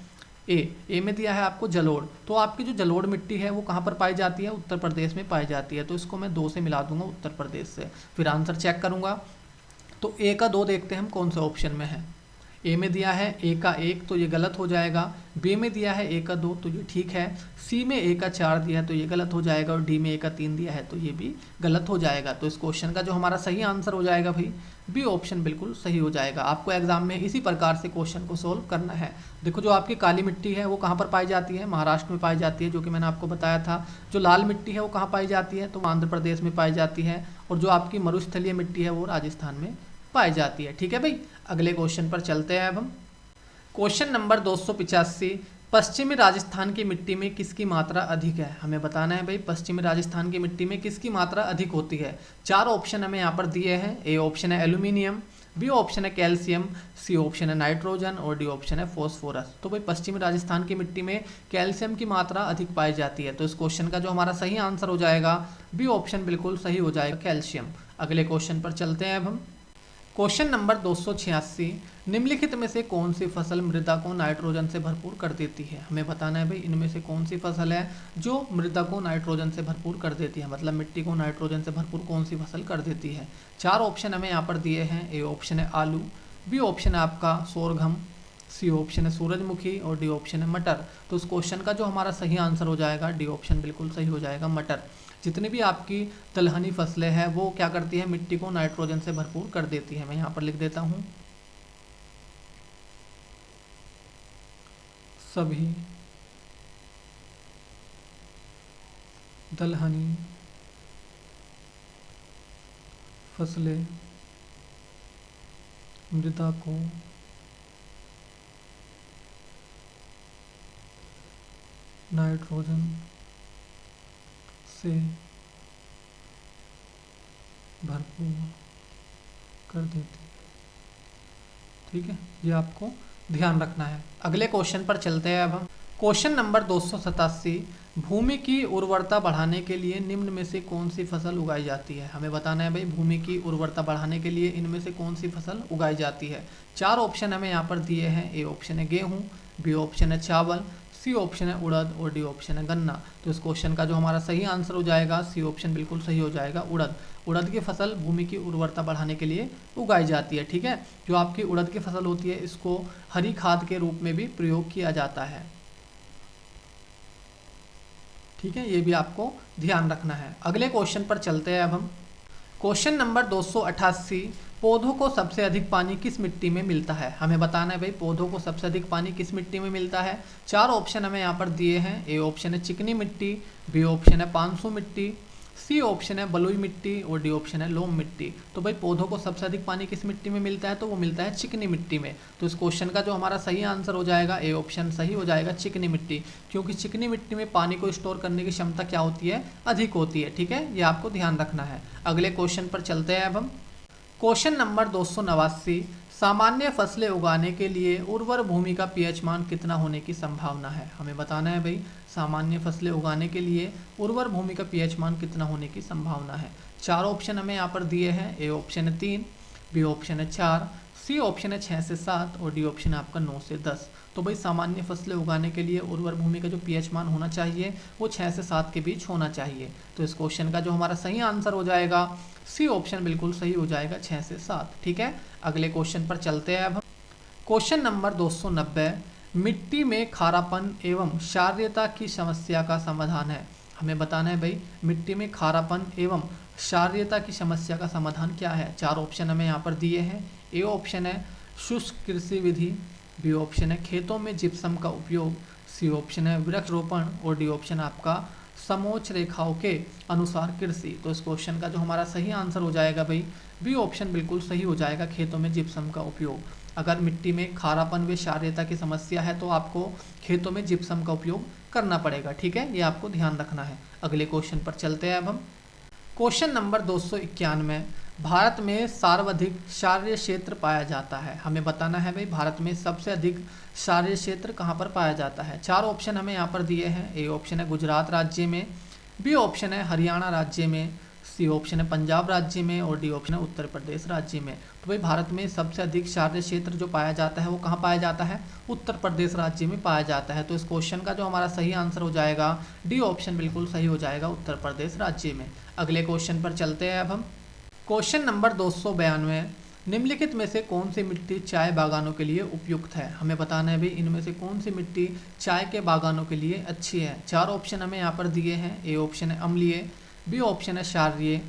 ए में दिया है आपको जलोढ़। तो आपकी जो जलोढ़ मिट्टी है वो कहाँ पर पाई जाती है, उत्तर प्रदेश में पाई जाती है। तो इसको मैं 2 से मिला दूंगा, उत्तर प्रदेश से। फिर आंसर चेक करूंगा तो ए का 2 देखते हैं हम कौन से ऑप्शन में है। ए में दिया है ए का 1 तो ये गलत हो जाएगा। बी में दिया है ए का 2 तो ये ठीक है। सी में ए का 4 दिया है तो ये गलत हो जाएगा और डी में ए का 3 दिया है तो ये भी गलत हो जाएगा। तो इस क्वेश्चन का जो हमारा सही आंसर हो जाएगा भाई बी ऑप्शन बिल्कुल सही हो जाएगा। आपको एग्जाम में इसी प्रकार से क्वेश्चन को सोल्व करना है। देखो जो आपकी काली मिट्टी है वो कहाँ पर पाई जाती है, महाराष्ट्र में पाई जाती है, जो कि मैंने आपको बताया था। जो लाल मिट्टी है वो कहाँ पाई जाती है, तो आंध्र प्रदेश में पाई जाती है। और जो आपकी मरुस्थलीय मिट्टी है वो राजस्थान में पाई जाती है। ठीक है भाई, अगले क्वेश्चन पर चलते हैं अब हम। क्वेश्चन नंबर 285, पश्चिमी राजस्थान की मिट्टी में किसकी मात्रा अधिक है। हमें बताना है भाई पश्चिमी राजस्थान की मिट्टी में किसकी मात्रा अधिक होती है। 4 ऑप्शन हमें यहाँ पर दिए हैं। ए ऑप्शन है एल्यूमिनियम, बी ऑप्शन है कैल्शियम, सी ऑप्शन है नाइट्रोजन और डी ऑप्शन है फॉस्फोरस। तो भाई पश्चिमी राजस्थान की मिट्टी में कैल्शियम की मात्रा अधिक पाई जाती है। तो इस क्वेश्चन का जो हमारा सही आंसर हो जाएगा बी ऑप्शन बिल्कुल सही हो जाएगा, कैल्शियम। अगले क्वेश्चन पर चलते हैं अब हम। क्वेश्चन नंबर 286, निम्नलिखित में से कौन सी फसल मृदा को नाइट्रोजन से भरपूर कर देती है। हमें बताना है भाई इनमें से कौन सी फसल है जो मृदा को नाइट्रोजन से भरपूर कर देती है, मतलब मिट्टी को नाइट्रोजन से भरपूर कौन सी फसल कर देती है। 4 ऑप्शन हमें यहाँ पर दिए हैं। ए ऑप्शन है आलू, बी ऑप्शन है आपका सोरघम, सी ऑप्शन है सूरजमुखी और डी ऑप्शन है मटर। तो इस क्वेश्चन का जो हमारा सही आंसर हो जाएगा डी ऑप्शन बिल्कुल सही हो जाएगा, मटर। जितनी भी आपकी दलहनी फसलें हैं वो क्या करती है, मिट्टी को नाइट्रोजन से भरपूर कर देती है। मैं यहाँ पर लिख देता हूँ सभी दलहनी फसलें मृदा को नाइट्रोजन से भरपूर कर देती है। ठीक है, ये आपको ध्यान रखना है। अगले क्वेश्चन पर चलते हैं अब हम। क्वेश्चन नंबर 287, भूमि की उर्वरता बढ़ाने के लिए निम्न में से कौन सी फसल उगाई जाती है। हमें बताना है भाई भूमि की उर्वरता बढ़ाने के लिए इनमें से कौन सी फसल उगाई जाती है। 4 ऑप्शन हमें यहाँ पर दिए हैं। ए ऑप्शन है गेहूँ, बी ऑप्शन है चावल, सी ऑप्शन है उड़द और डी ऑप्शन है गन्ना। तो इस क्वेश्चन का जो हमारा सही आंसर हो जाएगा सी ऑप्शन बिल्कुल सही हो जाएगा, उड़द। उड़द की फसल भूमि की उर्वरता बढ़ाने के लिए उगाई जाती है। ठीक है, जो आपकी उड़द की फसल होती है इसको हरी खाद के रूप में भी प्रयोग किया जाता है। ठीक है, ये भी आपको ध्यान रखना है। अगले क्वेश्चन पर चलते हैं अब हम। क्वेश्चन नंबर 288, पौधों को सबसे अधिक पानी किस मिट्टी में मिलता है। हमें बताना है भाई पौधों को सबसे अधिक पानी किस मिट्टी में मिलता है। 4 ऑप्शन हमें यहाँ पर दिए हैं। ए ऑप्शन है चिकनी मिट्टी, बी ऑप्शन है 500 मिट्टी, सी ऑप्शन है बलुई मिट्टी और डी ऑप्शन है लोम मिट्टी। तो भाई पौधों को सबसे अधिक पानी किस मिट्टी में मिलता है, तो वो मिलता है चिकनी मिट्टी में। तो इस क्वेश्चन का जो हमारा सही आंसर हो जाएगा ए ऑप्शन सही हो जाएगा, चिकनी मिट्टी, क्योंकि चिकनी मिट्टी में पानी को स्टोर करने की क्षमता क्या होती है, अधिक होती है। ठीक है, ये आपको ध्यान रखना है। अगले क्वेश्चन पर चलते हैं अब हम। क्वेश्चन नंबर 289, सामान्य फसलें उगाने के लिए उर्वर भूमि का पीएच मान कितना होने की संभावना है। हमें बताना है भाई सामान्य फसलें उगाने के लिए उर्वर भूमि का पीएच मान कितना होने की संभावना है। चार ऑप्शन हमें यहाँ पर दिए हैं। ए ऑप्शन है 3, बी ऑप्शन है 4, सी ऑप्शन है 6 से 7 और डी ऑप्शन है आपका 9 से 10। तो भाई सामान्य फसलें उगाने के लिए उर्वर भूमि का जो पीएच मान होना चाहिए वो 6 से 7 के बीच होना चाहिए। तो इस क्वेश्चन का जो हमारा सही आंसर हो जाएगा सी ऑप्शन बिल्कुल सही हो जाएगा, 6 से 7। ठीक है, अगले क्वेश्चन पर चलते हैं अब हम। क्वेश्चन नंबर 290, मिट्टी में खारापन एवं क्षारीयता की समस्या का समाधान है। हमें बताना है भाई मिट्टी में खारापन एवं क्षारीयता की समस्या का समाधान क्या है। चार ऑप्शन हमें यहाँ पर दिए हैं। ए ऑप्शन है शुष्क कृषि विधि, बी ऑप्शन है खेतों में जिप्सम का उपयोग, सी ऑप्शन है वृक्षारोपण और डी ऑप्शन आपका समोच्च रेखाओं के अनुसार कृषि। तो इस क्वेश्चन का जो हमारा सही आंसर हो जाएगा भाई बी ऑप्शन बिल्कुल सही हो जाएगा, खेतों में जिप्सम का उपयोग। अगर मिट्टी में खारापन व क्षारीयता की समस्या है तो आपको खेतों में जिप्सम का उपयोग करना पड़ेगा। ठीक है, ये आपको ध्यान रखना है। अगले क्वेश्चन पर चलते हैं अब हम। क्वेश्चन नंबर 291, भारत में सर्वाधिक क्षारीय क्षेत्र पाया जाता है। हमें बताना है भाई भारत में सबसे अधिक क्षारीय क्षेत्र कहाँ पर पाया जाता है। चार ऑप्शन हमें यहाँ पर दिए हैं। ए ऑप्शन है गुजरात राज्य में, बी ऑप्शन है हरियाणा राज्य में, सी ऑप्शन है पंजाब राज्य में और डी ऑप्शन है उत्तर प्रदेश राज्य में। तो भाई भारत में सबसे अधिक क्षारीय क्षेत्र जो पाया जाता है वो कहाँ पाया जाता है, उत्तर प्रदेश राज्य में पाया जाता है। तो इस क्वेश्चन का जो हमारा सही आंसर हो जाएगा डी ऑप्शन बिल्कुल सही हो जाएगा, उत्तर प्रदेश राज्य में। अगले क्वेश्चन पर चलते हैं अब हम। क्वेश्चन नंबर 292, निम्नलिखित में से कौन सी मिट्टी चाय बागानों के लिए उपयुक्त है। हमें बताना है भाई इनमें से कौन सी मिट्टी चाय के बागानों के लिए अच्छी है। चार ऑप्शन हमें यहाँ पर दिए हैं। ए ऑप्शन है अम्लीय, बी ऑप्शन है क्षारीय,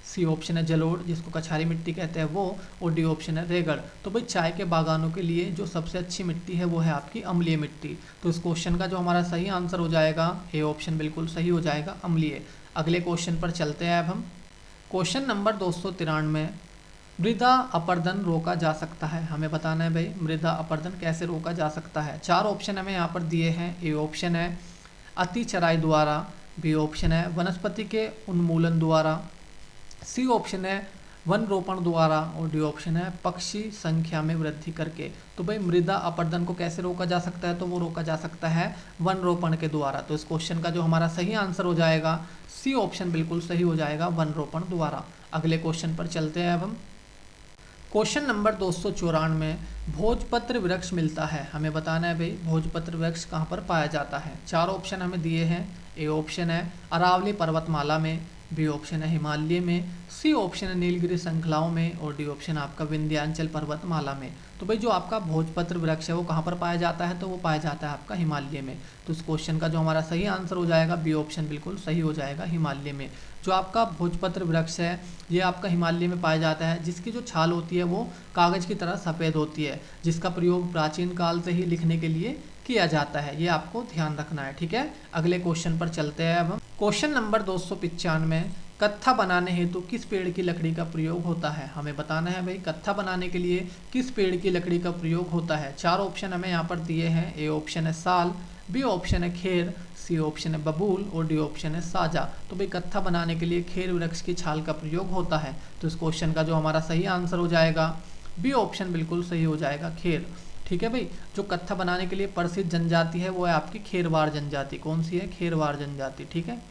सी ऑप्शन है जलोढ़ जिसको कछारी मिट्टी कहते हैं वो, और डी ऑप्शन है रेगड़। तो भाई चाय के बागानों के लिए जो सबसे अच्छी मिट्टी है वो है आपकी अम्लीय मिट्टी। तो इस क्वेश्चन का जो हमारा सही आंसर हो जाएगा ए ऑप्शन बिल्कुल सही हो जाएगा, अम्लीय। अगले क्वेश्चन पर चलते हैं अब हम। क्वेश्चन नंबर 293, मृदा अपरदन रोका जा सकता है। हमें बताना है भाई मृदा अपरदन कैसे रोका जा सकता है। चार ऑप्शन हमें यहाँ पर दिए हैं। ए ऑप्शन है अति चराई द्वारा, बी ऑप्शन है वनस्पति के उन्मूलन द्वारा, सी ऑप्शन है वन रोपण द्वारा और डी ऑप्शन है पक्षी संख्या में वृद्धि करके। तो भाई मृदा अपरदन को कैसे रोका जा सकता है, तो वो रोका जा सकता है वन रोपण के द्वारा। तो इस क्वेश्चन का जो हमारा सही आंसर हो जाएगा सी ऑप्शन बिल्कुल सही हो जाएगा, वन रोपण द्वारा। अगले क्वेश्चन पर चलते हैं अब हम। क्वेश्चन नंबर 294, भोजपत्र वृक्ष मिलता है। हमें बताना है भाई भोजपत्र वृक्ष कहाँ पर पाया जाता है। चार ऑप्शन हमें दिए हैं। ए ऑप्शन है अरावली पर्वतमाला में, बी ऑप्शन है हिमालय में, सी ऑप्शन है नीलगिरी श्रृंखलाओं में और डी ऑप्शन आपका विंध्याचल पर्वतमाला में। तो भाई जो आपका भोजपत्र वृक्ष है वो कहाँ पर पाया जाता है, तो वो पाया जाता है आपका हिमालय में। तो इस क्वेश्चन का जो हमारा सही आंसर हो जाएगा बी ऑप्शन बिल्कुल सही हो जाएगा, हिमालय में। जो आपका भोजपत्र वृक्ष है ये आपका हिमालय में पाया जाता है, जिसकी जो छाल होती है वो कागज़ की तरह सफ़ेद होती है, जिसका प्रयोग प्राचीन काल से ही लिखने के लिए किया जाता है। ये आपको ध्यान रखना है। ठीक है, अगले क्वेश्चन पर चलते हैं अब हम। क्वेश्चन नंबर 295, कत्था बनाने हेतु किस पेड़ की लकड़ी का प्रयोग होता है। हमें बताना है भाई कत्था बनाने के लिए किस पेड़ की लकड़ी का प्रयोग होता है। चार ऑप्शन हमें यहाँ पर दिए हैं। ए ऑप्शन है साल, बी ऑप्शन है खेर, सी ऑप्शन है बबूल और डी ऑप्शन है साजा। तो भाई कत्था बनाने के लिए खेर वृक्ष की छाल का प्रयोग होता है। तो इस क्वेश्चन का जो हमारा सही आंसर हो जाएगा बी ऑप्शन बिल्कुल सही हो जाएगा, खेर। ठीक है भाई, जो कत्था बनाने के लिए प्रसिद्ध जनजाति है वो है आपकी खेरवाड़ जनजाति। कौन सी है, खेरवाड़ जनजाति। ठीक है,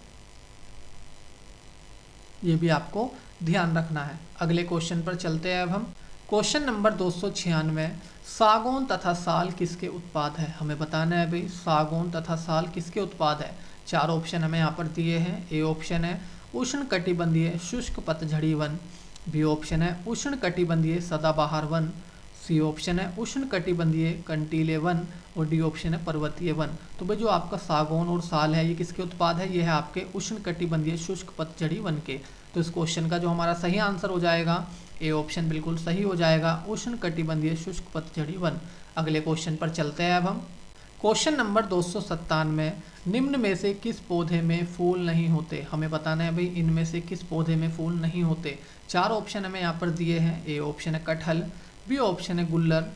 ये भी आपको ध्यान रखना है। अगले क्वेश्चन पर चलते हैं अब हम। क्वेश्चन नंबर 296, सागौन तथा साल किसके उत्पाद है। हमें बताना है भाई सागौन तथा साल किसके उत्पाद है। चार ऑप्शन हमें यहाँ पर दिए हैं। ए ऑप्शन है उष्ण कटिबंधीय शुष्क पतझड़ी वन, बी ऑप्शन है उष्ण कटिबंधीय सदाबहार वन, सी ऑप्शन है उष्ण कटिबंधीय कंटीले वन और डी ऑप्शन है पर्वतीय वन। तो भाई जो आपका सागौन और साल है ये किसके उत्पाद है, ये है आपके उष्ण कटिबंधीय शुष्क पतझड़ी वन के। तो इस क्वेश्चन का जो हमारा सही आंसर हो जाएगा ए ऑप्शन बिल्कुल सही हो जाएगा, उष्ण कटिबंधीय शुष्क पतझड़ी वन। अगले क्वेश्चन पर चलते हैं अब हम। क्वेश्चन नंबर 297, निम्न में से किस पौधे में फूल नहीं होते। हमें बताना है भाई इनमें से किस पौधे में फूल नहीं होते। 4 ऑप्शन हमें यहाँ पर दिए हैं। ए ऑप्शन है कटहल, बी ऑप्शन है गुल्लर,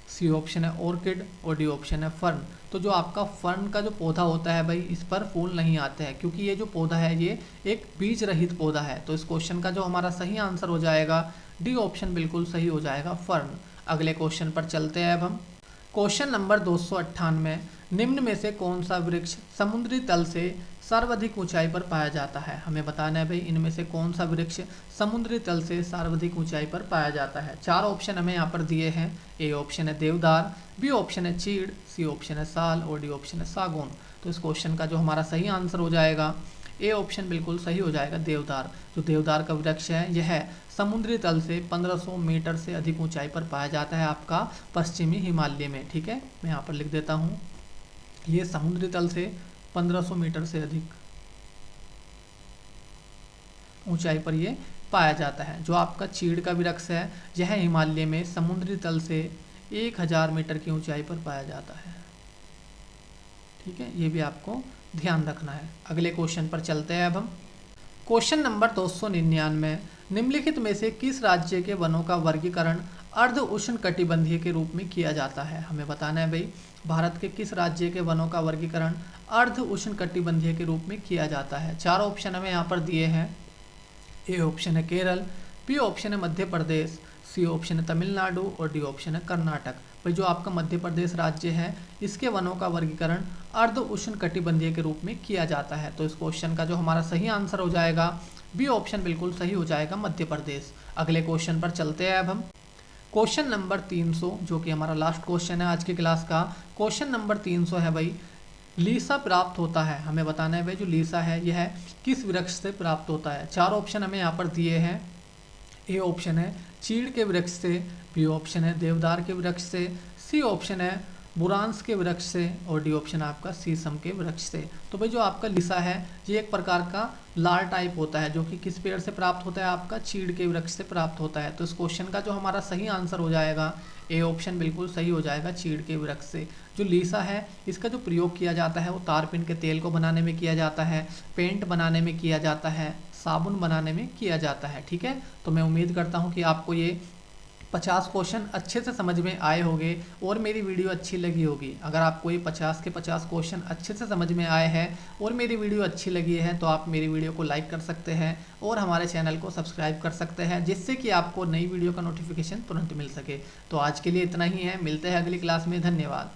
सी ऑप्शन है ऑर्किड और डी ऑप्शन है फर्न। तो जो आपका फर्न का जो पौधा होता है भाई, इस पर फूल नहीं आते हैं क्योंकि ये जो पौधा है ये एक बीज रहित पौधा है। तो इस क्वेश्चन का जो हमारा सही आंसर हो जाएगा डी ऑप्शन बिल्कुल सही हो जाएगा, फर्न। अगले क्वेश्चन पर चलते हैं अब हम। क्वेश्चन नंबर 298, निम्न में से कौन सा वृक्ष समुद्री तल से सर्वाधिक ऊंचाई पर पाया जाता है। हमें बताना है भाई इनमें से कौन सा वृक्ष समुद्री तल से सर्वाधिक ऊंचाई पर पाया जाता है। 4 ऑप्शन हमें यहाँ पर दिए हैं। ए ऑप्शन है देवदार, बी ऑप्शन है चीड़, सी ऑप्शन है साल और डी ऑप्शन है सागौन। तो इस क्वेश्चन का जो हमारा सही आंसर हो जाएगा ए ऑप्शन बिल्कुल सही हो जाएगा, देवदार। जो देवदार का वृक्ष है यह समुद्री तल से 1500 मीटर से अधिक ऊंचाई पर पाया जाता है आपका पश्चिमी हिमालय में। ठीक है, मैं यहाँ पर लिख देता हूँ, ये समुद्री तल से 1500 मीटर से अधिक ऊंचाई पर ये पाया जाता है। जो आपका चीड़ का वृक्ष है यह हिमालय में समुद्री तल से 1000 मीटर की ऊंचाई पर पाया जाता है। ठीक है, ये भी आपको ध्यान रखना है। अगले क्वेश्चन पर चलते हैं अब हम। क्वेश्चन नंबर 299, निम्नलिखित में से किस राज्य के वनों का वर्गीकरण अर्ध उष्णकटिबंधीय के रूप में किया जाता है। हमें बताना है भाई भारत के किस राज्य के वनों का वर्गीकरण अर्ध उष्णकटिबंधीय के रूप में किया जाता है। 4 ऑप्शन हमें यहाँ पर दिए हैं। ए ऑप्शन है केरल, बी ऑप्शन है मध्य प्रदेश, सी ऑप्शन है तमिलनाडु और डी ऑप्शन है कर्नाटक। भाई जो आपका मध्य प्रदेश राज्य है इसके वनों का वर्गीकरण अर्ध उष्णकटिबंधीय के रूप में किया जाता है। तो इस क्वेश्चन का जो हमारा सही आंसर हो जाएगा बी ऑप्शन बिल्कुल सही हो जाएगा, मध्य प्रदेश। अगले क्वेश्चन पर चलते हैं अब हम। क्वेश्चन नंबर 300 जो कि हमारा लास्ट क्वेश्चन है आज की क्लास का। क्वेश्चन नंबर 300 है भाई, लीसा प्राप्त होता है। हमें बताना है भाई जो लीसा है यह किस वृक्ष से प्राप्त होता है। 4 ऑप्शन हमें यहाँ पर दिए हैं। ए ऑप्शन है चीड़ के वृक्ष से, बी ऑप्शन है देवदार के वृक्ष से, सी ऑप्शन है बुरांस के वृक्ष से और डी ऑप्शन आपका शीशम के वृक्ष से। तो भाई जो आपका लीसा है ये एक प्रकार का लाल टाइप होता है जो कि किस पेड़ से प्राप्त होता है, आपका चीड़ के वृक्ष से प्राप्त होता है। तो इस क्वेश्चन का जो हमारा सही आंसर हो जाएगा ए ऑप्शन बिल्कुल सही हो जाएगा, चीड़ के वृक्ष से। जो लीसा है इसका जो प्रयोग किया जाता है वो तारपीन के तेल को बनाने में किया जाता है, पेंट बनाने में किया जाता है, साबुन बनाने में किया जाता है। ठीक है, तो मैं उम्मीद करता हूँ कि आपको ये 50 क्वेश्चन अच्छे से समझ में आए होंगे और मेरी वीडियो अच्छी लगी होगी। अगर आपको ये 50 के 50 क्वेश्चन अच्छे से समझ में आए हैं और मेरी वीडियो अच्छी लगी है तो आप मेरी वीडियो को लाइक कर सकते हैं और हमारे चैनल को सब्सक्राइब कर सकते हैं, जिससे कि आपको नई वीडियो का नोटिफिकेशन तुरंत मिल सके। तो आज के लिए इतना ही है, मिलते हैं अगली क्लास में। धन्यवाद।